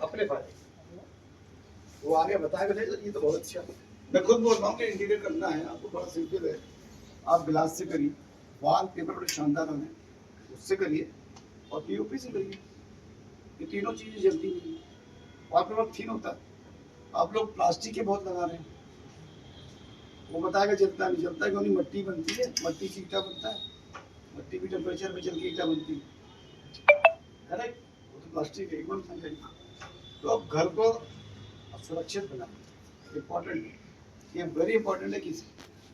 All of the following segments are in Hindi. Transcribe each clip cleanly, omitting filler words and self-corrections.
अपने फायदे। वो आगे बताएगा नहीं तो ये तो बहुत अच्छा। मैं खुद बोल रहा हूँ कि इंटीरियर करना है आपको, बड़ा सिंपल है। आप गिलास से करिए, वॉल पेपर बड़े शानदार होने, उससे करिए, और पीओपी से करिए। ये तीनों चीजें जलती नहीं। वॉल पेपर थीन होता है, आप लोग प्लास्टिक के बहुत लगा रहे हैं। वो बताएगा जलता नहीं, जलता क्यों नहीं? मट्टी बनती है, मट्टी से ईटा बनता है, मट्टी भी टेम्परेचर में जल के ईटा बनती है, करेक्ट? वो तो प्लास्टिक है, एकदम समझ। तो अब घर को सुरक्षित बनाना इम्पोर्टेंट है, ये वेरी इंपॉर्टेंट है। किसी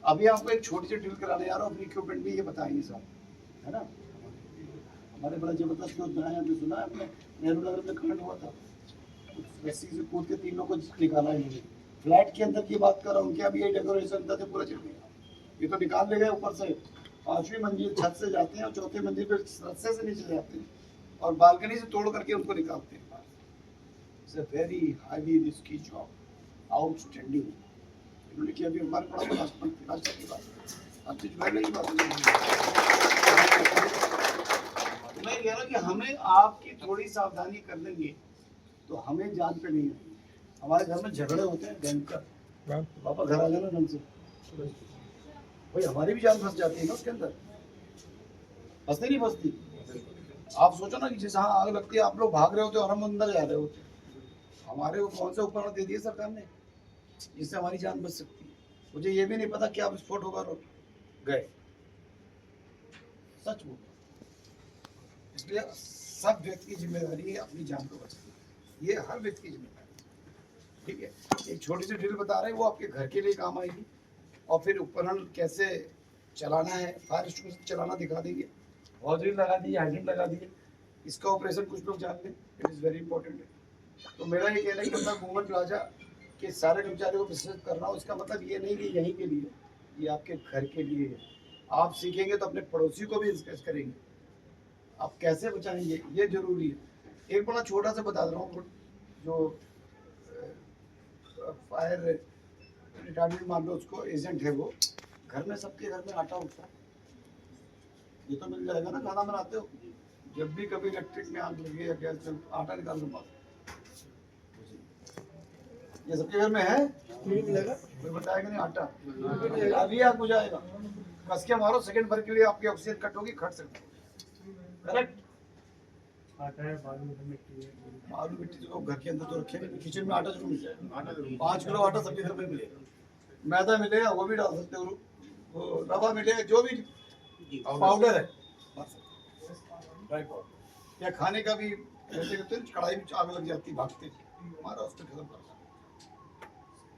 अभी आपको एक छोटी सी ड्रिल कराने जा रहा हूँ अपनी इक्विपमेंट में, ये बताएंगे साहब, है ना? हमारे बड़ा जबरदस्त लोग बनाए, आपने सुना है अपने नेहरू नगर में कांड हुआ था, रस्सी से कूद के 3 लोगों को निकाला इन्होंने। फ्लैट के अंदर की बात कर रहा हूँ, उनके अभी ये डेकोरेशन था तो पूरा चल गया, ये तो निकाल ले गए ऊपर से। 5वीं मंजिल छत से जाते हैं और 4थी मंजिल पर रस्से से नीचे जाते हैं और बालकनी से तोड़ करके उनको निकालते हैं। It's a very highly risky job, outstanding. इन्होंने किया भी हमारे पड़ा राष्ट्र की बात, अब चीज बैठने की बात मैं कह रहा हूँ कि हमें आपकी थोड़ी सावधानी कर लेंगे तो हमें जान पे नहीं आएगी। हमारे घर में झगड़े होते हैं भयंकर, पापा घर आ जाना ढंग से, भाई हमारी भी जान फंस जाती है ना उसके अंदर, फंसती नहीं फंसती? आप सोचो ना कि जैसे हाँ आग लगती है, आप लोग भाग रहे होते और हम अंदर जा रहे होते, हमारे को कौन सा उपकरण दे दिए सरकार ने जिससे हमारी जान बच सकती है? मुझे ये भी नहीं पता क्या विस्फोट होगा और गए, सच बोल। इसलिए सब व्यक्ति की जिम्मेदारी है अपनी जान को बचाना, ये हर व्यक्ति की जिम्मेदारी। ठीक है, एक छोटी सी ड्रिल बता रहे हैं, वो आपके घर के लिए काम आएगी, और फिर उपकरण कैसे चलाना है, फायर एक्सटिंग्विशर चलाना दिखा देंगे, और ड्रिल लगा दी, हाइड्रेंट लगा दिए, इसका ऑपरेशन कुछ लोग जानते हैं, इट इज़ वेरी इंपॉर्टेंट है। तो मेरा ये कहना है कि मतलब वुमन प्लाजा के सारे कर्मचारियों को विस्तृत कर रहा हूँ, इसका मतलब ये नहीं कि यहीं के लिए, ये आपके घर के लिए है। आप सीखेंगे तो अपने पड़ोसी को भी डिस्कस करेंगे, आप कैसे बचाएंगे ये जरूरी है। एक बड़ा छोटा सा बता रहा हूँ, जो फायर रिटायरमेंट मान लो उसको एजेंट है, वो घर में सबके घर में आटा होता है, ये तो मिल जाएगा ना, खाना बनाते हो, जब भी कभी इलेक्ट्रिक में आग लगे या गैस में, आटा निकाल लो बात, ये सबके घर में है, मिलेगा, कोई बताएगा नहीं आटा, अभी आग बुझाएगा, कस के मारो, सेकंड भर के लिए आपकी ऑक्सीजन कट होगी, खट सकते हो, करेक्ट? आटा है, बालू मिट्टी है, बालू मिट्टी तो घर के अंदर तो रखे, किचन में आटा जरूर मिल जाएगा, आटा 5 किलो आटा सबके घर में मिलेगा, मैदा मिलेगा वो भी डाल सकते हो, वो रवा मिलेगा, जो भी पाउडर है, ड्राई पाउडर, या खाने का भी जैसे कहते हैं कढ़ाई में आग लग जाती भागते, हमारा उसको खत्म करना,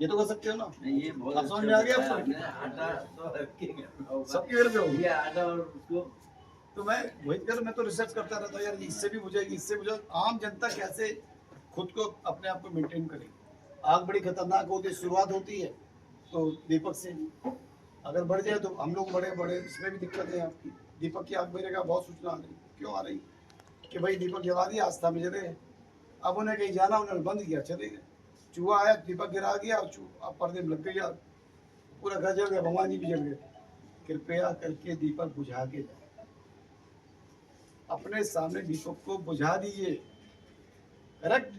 ये तो कर सकते हो ना? ये बहुत समझ में आ गया आपको? आटा तो सबके घर में होगी आटा, और उसको तो मैं तो रिसर्च करता रहता हूँ यार, इससे भी बुझाएगी, इससे बुझा, आम जनता कैसे खुद को अपने आप को मेंटेन करेगी। आग बड़ी खतरनाक होती है, शुरुआत होती है तो दीपक से, अगर बढ़ जाए तो हम लोग बड़े बड़े, इसमें भी दिक्कत है आपकी। दीपक की आग मेरे का बहुत सूचना आ रही, क्यों आ रही कि भाई दीपक जला दिया, आस्था में जले, अब उन्हें कहीं जाना, उन्होंने बंद किया, चले गए, चूहा आया, दीपक गिरा गया, अब पर्दे में लग गई आग, पूरा घर जल गया, भगवान जी भी जल गए। कृपया करके दीपक बुझा के जाए, अपने सामने दीपक को बुझा दीजिए, करेक्ट?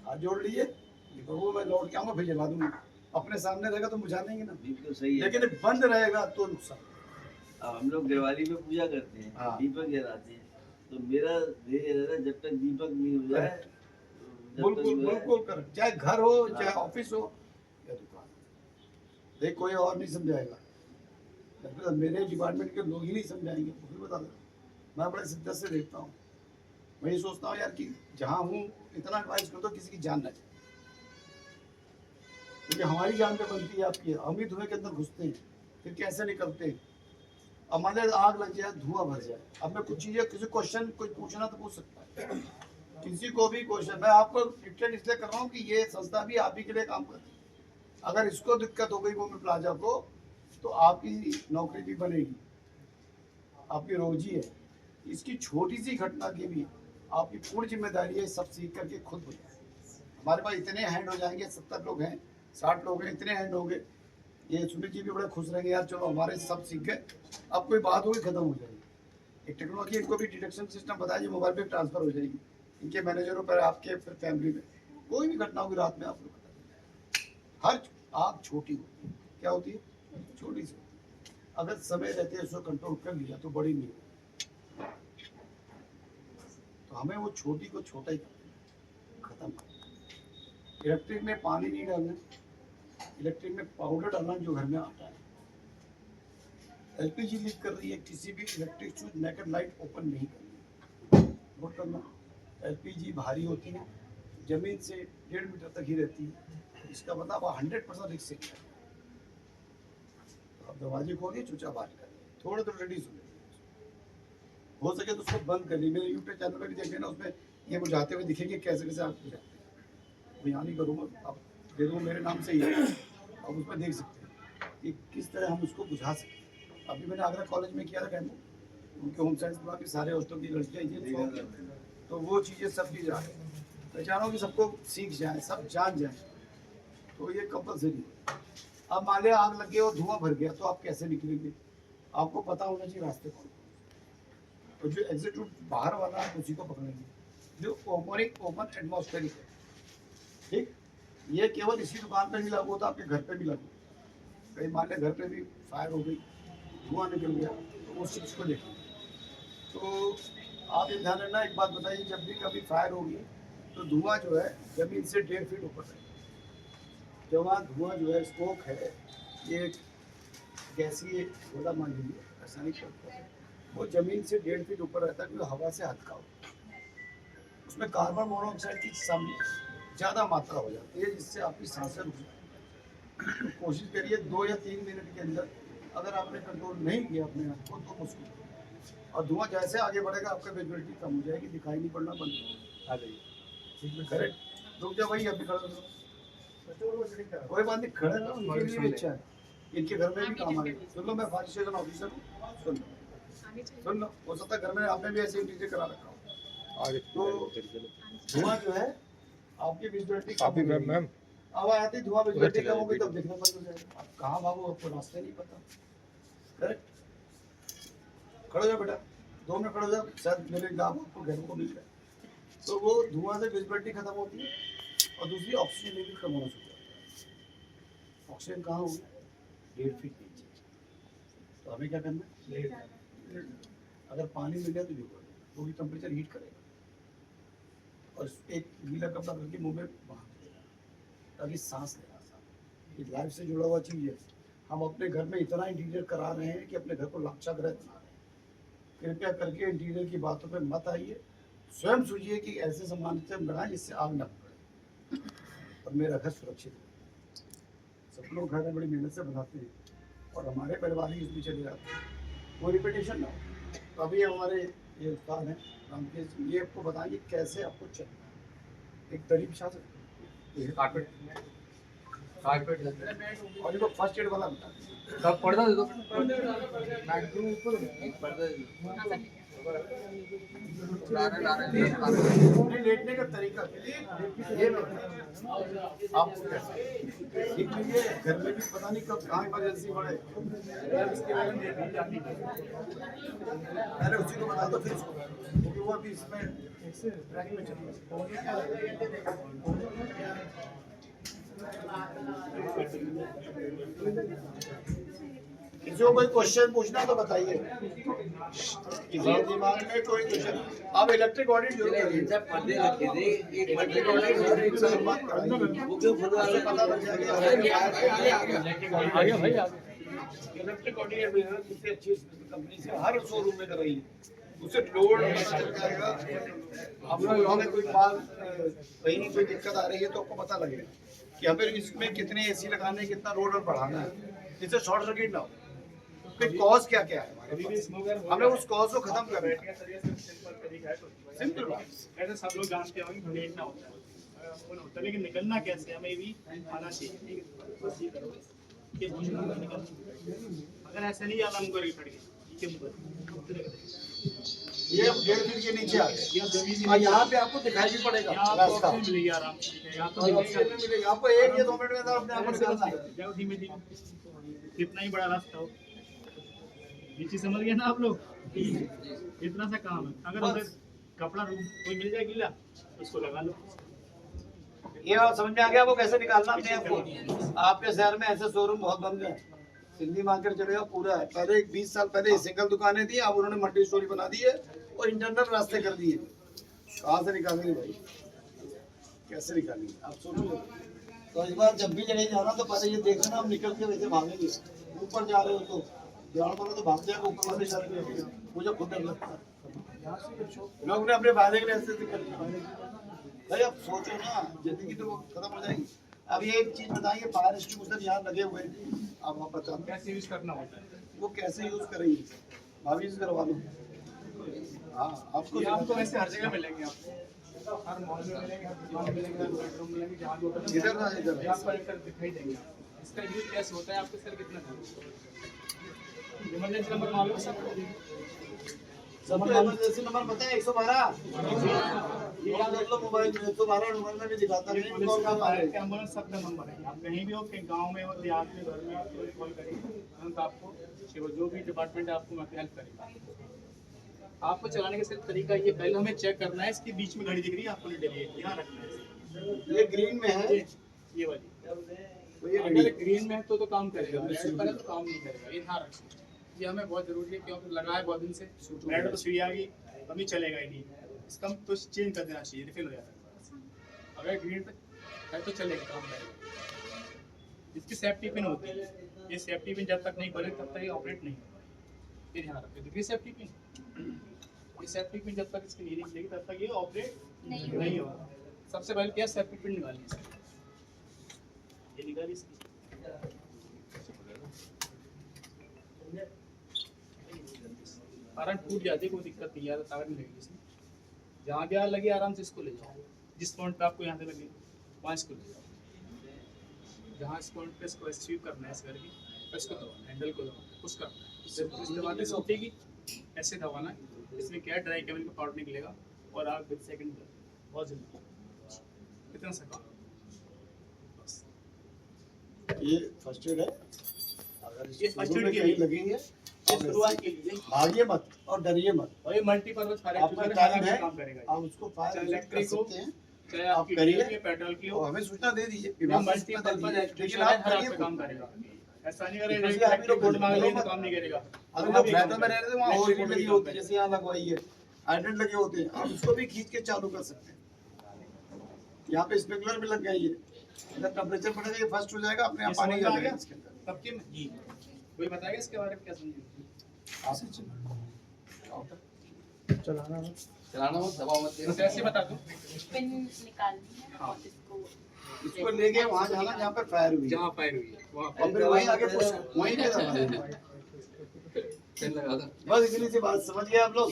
हाथ जोड़ लीजिए, दीपक मैं लौट के आऊंगा फिर जला दूंगा, अपने सामने रहेगा तो बुझा देंगे ना, बिल्कुल सही है, लेकिन बंद रहेगा तो नुकसान। हम लोग दिवाली में पूजा करते हैं, हाँ, दीपक जलाते हैं, तो मेरा जब तक दीपक नहीं हो जाए, बिल्कुल बिल्कुल कर, चाहे घर हो, चाहे ऑफिस हो या दुकान, देख कोई और नहीं समझाएगा, मेरे डिपार्टमेंट के लोग ही नहीं समझाएंगे, तो फिर बता दो, मैं बड़े शिद्दत से देखता हूँ, मैं ये सोचता हूँ यार कि जहाँ हूँ इतना एडवाइस कर दो किसी की जान न जाए, क्योंकि हमारी जान पे बनती है आपकी, हम ही धुएं के अंदर घुसते हैं, फिर कैसे निकलते हैं, अब मान लीजिए आग लग जाए, धुआं भर जाए, अब मैं कुछ चीज़ें, किसी क्वेश्चन कोई पूछना तो पूछ सकता है, किसी को भी क्वेश्चन, मैं आपको डिक्टेट इसलिए कर रहा हूँ कि ये संस्था भी आप ही के लिए काम करती है, अगर इसको दिक्कत हो गई वुमन प्लाजा को, तो आपकी नौकरी भी बनेगी, आपकी रोजी है, इसकी छोटी सी घटना की भी आपकी पूर्ण जिम्मेदारी है, सब सीख करके खुद बचाए। हमारे पास इतने हैंड हो जाएंगे, 70 लोग हैं, 60 लोग हैं, इतने हैंड होंगे, ये सुमित जी भी बड़े खुश रहेंगे यार, चलो हमारे सब सीख गए, अब कोई बात होगी खत्म हो जाएगी, एक टेक्नोलॉजी इनको भी डिटेक्शन सिस्टम बताया, मोबाइल पे ट्रांसफर हो जाएगी, इनके मैनेजरों पर, आपके फिर फैमिली में कोई भी घटना होगी रात में आपको बता देंगे। हर आग छोटी होती है, क्या होती है, छोटी सी। अगर समय रहते उसको कंट्रोल कर लिया तो बड़ी नहीं होगी। तो हमें वो छोटी को छोटा ही खत्म करना। इलेक्ट्रिक में पानी नहीं डालना, इलेक्ट्रिक में पाउडर डालना जो घर में आता है। एलपीजी लीक कर रही है, किसी भी electric switch naked light open नहीं करनी, नोट करना। एलपीजी भारी होती है, जमीन से 1.5 मीटर तक ही रहती है, इसका मतलब 100% रिस्क है। तो आप दरवाजे खोलिए, चुचा बाहर करिए, थोड़े तो रेडिस हो सके तो उसको बंद करिए। मेरे यूट्यूब चैनल पर भी देख लेना, उसमें ये बुझाते हुए दिखेंगे कैसे कैसे आप बुझाते हैं। मैं यहाँ नहीं करूँगा, आप देखो मेरे नाम से ही है, आप उसमें देख सकते हैं कि किस तरह हम उसको बुझा सकते हैं। अभी मैंने आगरा कॉलेज में किया था डेमो, उनके होम साइंस विभाग के सारे हॉस्टल की लड़कियाँ इंजीनियर, तो वो चीज़ें सब चीज़ आ रही है। मैं चाह रहा हूँ कि सबको सीख जाए, सब जान जाए, तो ये कंपलसरी है। अब मान लिया आग लग गई और धुआं भर गया, तो आप कैसे निकलेंगे? आपको पता होना चाहिए रास्ते कौन, तो जो एग्जिट रूट बाहर वाला है उसी को पकड़ेंगे, जो ओपन एटमॉस्फेरिक है। ठीक, ये केवल इसी दुकान पर नहीं लागू होता, आपके घर पे भी लागू। कहीं मान लिया घर पे भी फायर हो गई, धुआं निकल गया, तो उस चीज़ को देखें। तो आप ये ध्यान रखना, एक बात बताइए, जब भी कभी फायर होगी तो धुआं जो है जमीन से 1.5 फीट ऊपर रहेगा। जब वहाँ धुआं जो है, स्मोक है, ये गैसीय गोला मान लीजिए, रासायनिक शब्द है, वो जमीन से 1.5 फीट ऊपर रहता है, क्योंकि हवा से हल्का होता है। उसमें कार्बन मोनोऑक्साइड की ज़्यादा मात्रा हो जाती है, जिससे आपकी सांसें रुक जाती है। तो कोशिश करिए 2 या 3 मिनट के अंदर, अगर आपने कंट्रोल नहीं किया अपने आप को तो मुश्किल। और धुआं जैसे आगे बढ़ेगा आपका विजिबिलिटी कम हो जाएगी, दिखाई नहीं पड़ना बंद आ जाएगी। करेक्ट, रुक जाओ भाई, अभी खड़ा करो, कोई बात नहीं, खड़े रहो, उनके लिए भी अच्छा है, इनके घर में भी काम आएगा। सुन लो, मैं फायर स्टेशन ऑफिसर हूँ, सुन लो, हो सकता है घर में आपने भी ऐसे इंटीरियर करा रखा हो आगे। तो धुआं जो है आपकी विजिबिलिटी काफी मैम, अब आती धुआं विजिबिलिटी कम होगी तब देखना बंद हो जाएगा। आप कहाँ भागो, आपको रास्ते नहीं पता। करेक्ट, खड़ो जाओ बेटा, 2 मिनट खड़ो जाओ, शायद मेरे गाँव आपको घर को मिल जाए। तो वो धुआं से विजिबिलिटी खत्म होती है, और दूसरी ऑक्सीजन लेवल कम होना शुरू होता है। ऑक्सीजन कहाँ होगी, 1.5 फीट नीचे। तो हमें क्या करना है, अगर पानी मिल जाए तो भिगो देना, वो भी टेम्परेचर हीट करेगा, और एक गीला कपड़ा करके मुंह में बांध देना, ताकि सांस लेना आसान। ये लाइफ से जुड़ा हुआ चीज़ है। हम अपने घर में इतना इंटीरियर करा रहे हैं कि अपने घर को लाक्षागृह बना रहे हैं। कृपया करके इंटीरियर की बातों पे मत आइए, स्वयं सोचिए कि ऐसे सामान से बनाए जिससे आग न पड़े और मेरा घर सुरक्षित हो। सब लोग घर में बड़ी मेहनत से बनाते हैं, और हमारे परिवार ही इसमें चले जाते हैं, वो रिपीटेशन ना हो। तो अभी हमारे ये उस्ताद हैं रामकेश, ये आपको बताएंगे कैसे आपको चलना है। एक तरीब बिछा सकते हैं, कारपेट और इनको फर्स्ट एड वाला बता दें। सब पर्दा दे दो, नहीं, लेटने का तरीका ये आपको ठीक लीजिए। घर में भी पता नहीं कब कहाँ इमरजेंसी पड़े, पहले उसी को बता दो, फिर उसको, क्योंकि वो अभी इसमें ट्रैक में चल किसी को कोई क्वेश्चन पूछना तो बताइए, किसी के दिमाग में कोई क्वेश्चन। आप इलेक्ट्रिक ऑडिट जरूर करिए, इलेक्ट्रिक ऑडिट से बात कराइए, पता लग जाएगा। इलेक्ट्रिक ऑडिट में किसी अच्छी कंपनी से हर शोरूम में कराइए, उससे लोड चल जाएगा। आप लोगों में कोई माल कहीं कोई दिक्कत आ रही है तो आपको पता लगेगा कि हमें इसमें कितने एसी लगाने, कितना लोड और बढ़ाना है, जिससे शॉर्ट सर्किट ना हो। फिर कॉज क्या क्या है हमारे पास, हमें उस कॉज को खत्म करना है। सिंपल बात, ऐसे सब लोग जानते होंगे लेटना होता है, लेकिन निकलना कैसे हमें भी आना चाहिए। बस ये करो कि अगर ऐसे नहीं आना मुझे रिफंड ये 1.5 फीट के नीचे आ गए, और यहाँ पे आपको दिखाई भी पड़ेगा रास्ता, मिलेगी आराम से, आपको 1 या 2 मिनट में अंदर अपने आप को निकलना है। कितना ही बड़ा रास्ता हो, ये चीज समझ गए ना आप लोग। इतना सा काम है, अगर उधर कपड़ा कोई मिल जाए गीला उसको लगा लो। ये बात समझ में आ गया आपको कैसे निकालना अपने आप को। आपके शहर में ऐसे शोरूम बहुत बन गए, सिंधी मार्केट चलेगा पूरा है। पहले 20 साल पहले सिंगल दुकानें थी, अब उन्होंने मल्टी स्टोरी बना दी है और इंटरनल रास्ते कर दिए। कहाँ से निकालेंगे भाई, कैसे निकालेंगे आप सोचो। तो इस बार जब भी जगह जाना तो पहले ये देखना हम निकल के वैसे भागेंगे। ऊपर जा रहे हो तो ग्राउंड वाला तो भाग जाएगा, ऊपर वाले जा रहे हो मुझे खुद डर लगता है। लोग ने अपने वादे के लिए ऐसे कर भाई। अब सोचो ना, जिंदगी तो खत्म हो जाएगी। अब ये एक चीज बताइए, फायर एक्सटिंग्विशर यहाँ लगे हुए हैं, अब आप बताओ कैसे यूज करना होता है, वो कैसे यूज करेंगे। भाभी से करवा लो। हाँ आपको ये आपको वैसे हर जगह मिलेंगे, आपको हर मॉल में मिलेंगे, हर दुकान में मिलेंगे, हर बेडरूम में मिलेंगे, जहाँ भी होटल इधर ना इधर में आपको एक दिखाई देंगे। इसका यूज कैसे होता है, आपको सर कितना इमरजेंसी नंबर मालूम है सबको इमरजेंसी नंबर पता है 112। ये याद रख लो, मोबाइल में 112 नंबर में भी दिखाता है। पुलिस का फायर का एम्बुलेंस सबका नंबर है। आप कहीं भी हो, कि गांव में हो, देहात में, घर में, आप कॉल करिए, तुरंत आपको जो भी डिपार्टमेंट है आपको हेल्प करेगा। आपको चलाने का सिर्फ तरीका ये, पहले हमें चेक करना है इसके बीच में घड़ी दिख रही है, आपको ध्यान रखना है। ये ग्रीन में है, ये वाली तो ये अगर ग्रीन में है तो काम करेगा, रेड पर है तो काम नहीं करेगा। ये ध्यान रखना, ये हमें बहुत जरूरी है, क्योंकि लगा है बहुत दिन से। रेड तो सीढ़ी आ गई, अभी चलेगा ही नहीं, इसका तो चेंज कर देना चाहिए, रिफिल हो जाता है। अगर ग्रीन है तो चलेगा, काम करेगा। इसकी सेफ्टी पिन होती है, ये सेफ्टी पिन जब तक नहीं खोले तब तक ये ऑपरेट नहीं होगा। ये ध्यान रखें, देखिए सेफ्टी पिन, ये सेफ्टी पिन जब तक इसकी नहीं निकलेगी तब तक ये ऑपरेट नहीं होगा। सबसे पहले क्या सेफ्टी पिन निकालनी है, ये निकाली इसकी। कारण टूट जाती है, कोई दिक्कत नहीं है, तार नहीं लगेगी इसमें। जहाँ भी आग लगी आराम से इसको ले जाओ, जिस पॉइंट पे आपको यहाँ से लगे वहाँ इसको ले जाओ। जहाँ इस पॉइंट पे इसको स्वीप करना है इस घर की, तो इसको दबाना, हैंडल को दबाना, पुश करना है, इससे पुश दबाते से उठेगी, ऐसे दबाना है। इसमें क्या है, ड्राई केमिकल का पाउडर निकलेगा और आग विद सेकंड बहुत जल्दी। कितना सका बस, ये फर्स्ट एड है। अगर ये फर्स्ट एड के लिए लगी है, शुरुआत के लिए भागिए मत और डरिए मत। और ये मल्टीपर्पज फायर आपका टाइम है, काम करेगा। आप उसको फायर चाहे कर इलेक्ट्रिक हो, सकते हैं, चाहे आप आपकी करिए। डीजल की, पेट्रोल की तो हो, हमें सूचना दे दीजिए, ये विभाग को सूचना दे मल्टीपर्पज दीजिए, इलेक्ट्रिशियन लेकिन है, आप हर करिए आप पे काम खुद। करेगा। ऐसा नहीं करेगा जैसे अभी लोग बोर्ड मांग लेंगे मत- तो काम नहीं करेगा। अगर लोग फ्लैटों में रह रहे थे, वहाँ होल्डिंग लगी होती है, जैसे यहाँ लगवाई है, हाइड्रेंट लगे होते हैं, आप उसको भी खींच के चालू कर सकते हैं। यहाँ पे स्प्रिंकलर भी लग गई है, जब टेम्परेचर बढ़ेगा ये फर्स्ट हो जाएगा, अपने आप पानी आ जाएगा इसके अंदर। तब के जी कोई बताएगा इसके बारे में, क्या समझे चलाना मत दबाव मत तो ऐसे बता दो, पिन निकालनी है और इसको इसको लेके वहाँ जाना जहाँ पे फायर हुई है, जहाँ फायर हुई है वहाँ और फिर वहीं आगे पुश, वहीं पे दबा देना। पेन लगा दो। बस इतनी सी बात समझ गए आप लोग।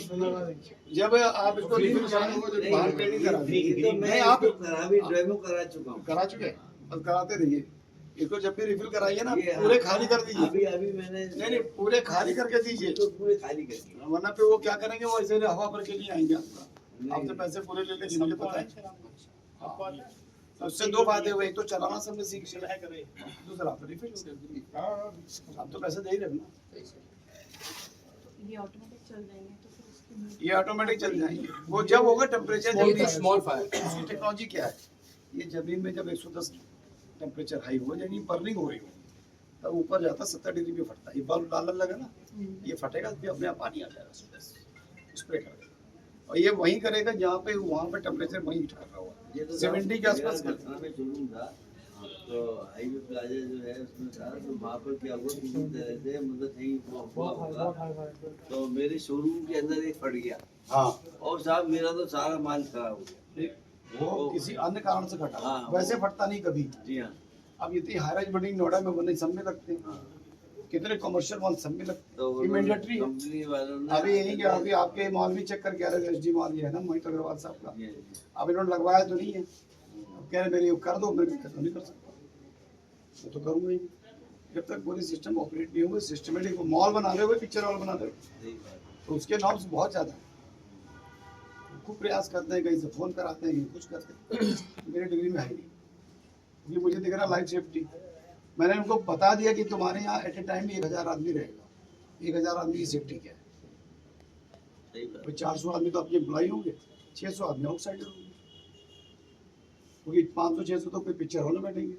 जब आप इसको रिव्यू कराएंगे, बाहर ट्रेनिंग करा नहीं, आप डेमो करा चुका हूँ। करा चुके हैं, बस कराते रहिए। इसको जब भी रिफिल कराइए ना, ये पूरे खाली कर दीजिए। अभी अभी मैंने नहीं पूरे खाली करके दीजिए, तो पूरे खाली कर दिए। वरना फिर वो क्या करेंगे, वो ऐसे हवा भर के लिए आएंगे आपका, आपसे पैसे पूरे ले लेंगे, मुझे पता है। आपको आता है? तो उससे दो बातें हुई, एक तो चलाना सबने सीख लिया, है करे दूसरा आप रिफिल, आप तो पैसे दे ही रहे हो ना। ये ऑटोमेटिक चल जाएंगे तो फिर उसकी ये ऑटोमेटिक चल जाएंगे, वो जब होगा टेम्परेचर जल्दी। स्मॉल फायर उसकी टेक्नोलॉजी क्या है, ये जमीन में जब 110 टेम्परेचर हाई हो, यानी बर्निंग हो रही हो, तब ऊपर जाता 70 डिग्री पे फटता है। ये बल्ब डालने लगा ना, ये फटेगा, फिर अपने आप पानी आ जाएगा, स्प्रे कर देगा। और ये वही करेगा जहाँ पे वहाँ पे टेम्परेचर वही हीट कर रहा होगा, ये तो 70 के आसपास कर घटना में शोरूम था, तो हाईवे प्लाजा जो है उसमें था, तो वहाँ पर क्या हुआ किसी तरह से मतलब कहीं हुआ होगा, तो मेरे शोरूम के अंदर एक फट गया। हाँ, और साहब मेरा तो सारा माल खराब हो गया। वो किसी अन्य कारण से फटा, हाँ, वैसे फटता नहीं कभी। जी हाँ। अब इतनी हाई राइज बिल्डिंग नोएडा में बने, सब में लगते हैं, कितने कमर्शियल मॉल सब में लगते तो हैं, मैंडेटरी है। कंपनी वालों ने अभी यही क्या, अभी आपके मॉल भी चेक करके आ रहे, एसडी मॉल ये है ना, मोहित अग्रवाल साहब का, जी, जी। अब इन्होंने लगवाया तो नहीं है, अब कह रहे मेरी कर दो, मैं तो नहीं कर सकता, मैं तो करूँगा ही जब तक पूरी सिस्टम ऑपरेट नहीं होगा। सिस्टमेटिक मॉल बना रहे हुए, पिक्चर हॉल बना रहे हो, सही बात। तो उसके नॉर्म्स बहुत ज़्यादा है। खूब प्रयास करते हैं, कहीं से फ़ोन कराते हैं, कुछ करते हैं, मेरी डिग्री में है नहीं, क्योंकि मुझे दिख रहा लाइफ सेफ्टी। मैंने उनको बता दिया कि तुम्हारे यहाँ एट ए टाइम 1000 आदमी रहेगा, 1000 आदमी की सेफ्टी क्या है। सही बात। 400 आदमी तो आपके एम्प्लॉई होंगे, 600 आदमी आउटसाइडर होंगे, क्योंकि 500-600 तो कोई पिक्चर हॉल में बैठेंगे।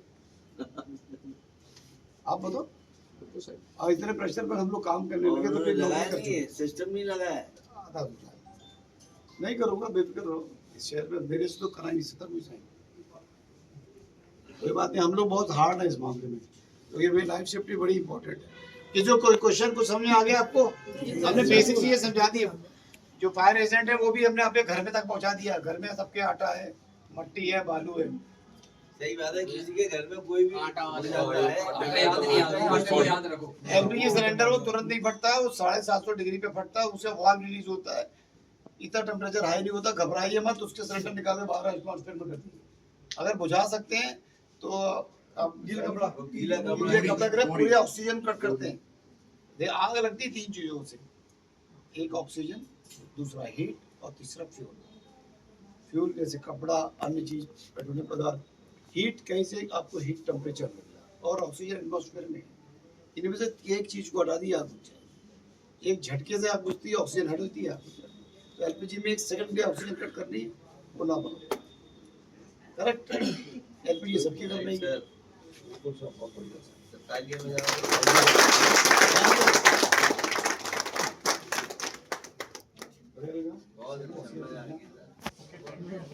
आप बताओ, तो सही। और इतने प्रेशर पर हम लोग काम करने लगे तो उन्होंने फिर लगाया नौकरी नहीं है, कर सिस्टम नहीं लगा है। आधा दूसरा नहीं करूँगा, बेफिक्र रहो। इस शहर में मेरे से तो करा नहीं सकता कोई साइन। कोई बात नहीं, हम लोग बहुत हार्ड है इस मामले में, तो ये मेरी लाइफ सेफ्टी बड़ी इंपॉर्टेंट है। कि जो कोई क्वेश्चन को समझ में आ गया आपको, हमने बेसिक चीजें समझा दी। जो फायर एजेंट है वो भी हमने अपने घर में तक पहुंचा दिया। घर में सबके आटा है, मट्टी है, बालू है। सही बात है, किसी के घर में कोई भी आटा हो वाटा जाता है, आपका याद नहीं आता, उसको याद रखो। एलपीजी सिलेंडर वो तुरंत नहीं फटता है, वो 750 डिग्री पे फटता है, उससे वाल्व रिलीज होता है। इतना टेम्परेचर हाई नहीं होता, घबराइए मत। उसके सिलेंडर निकाल के बाहर एटमॉस्फेयर में कर दीजिए। अगर बुझा सकते हैं तो आप गीला कपड़ा करे, पूरे ऑक्सीजन कट करते हैं। आग लगती है 3 चीजों से, एक ऑक्सीजन, दूसरा हीट और तीसरा फ्यूल। फ्यूल जैसे कपड़ा, अन्य चीज, पेट्रोलियम पदार्थ। हीट कहीं से आपको हीट टेम्परेचर मिलेगा, और ऑक्सीजन एटमॉस्फेयर में। इनमें से एक चीज को हटा दिया, आप एक झटके से आप बुझती है, ऑक्सीजन हट जाती है। तो एलपीजी में 1 सेकंड के ऑक्सीजन कट करनी है, वो ना बनो। करेक्ट। एलपीजी सबकी कर रही है। सर, तालियां बजाओ।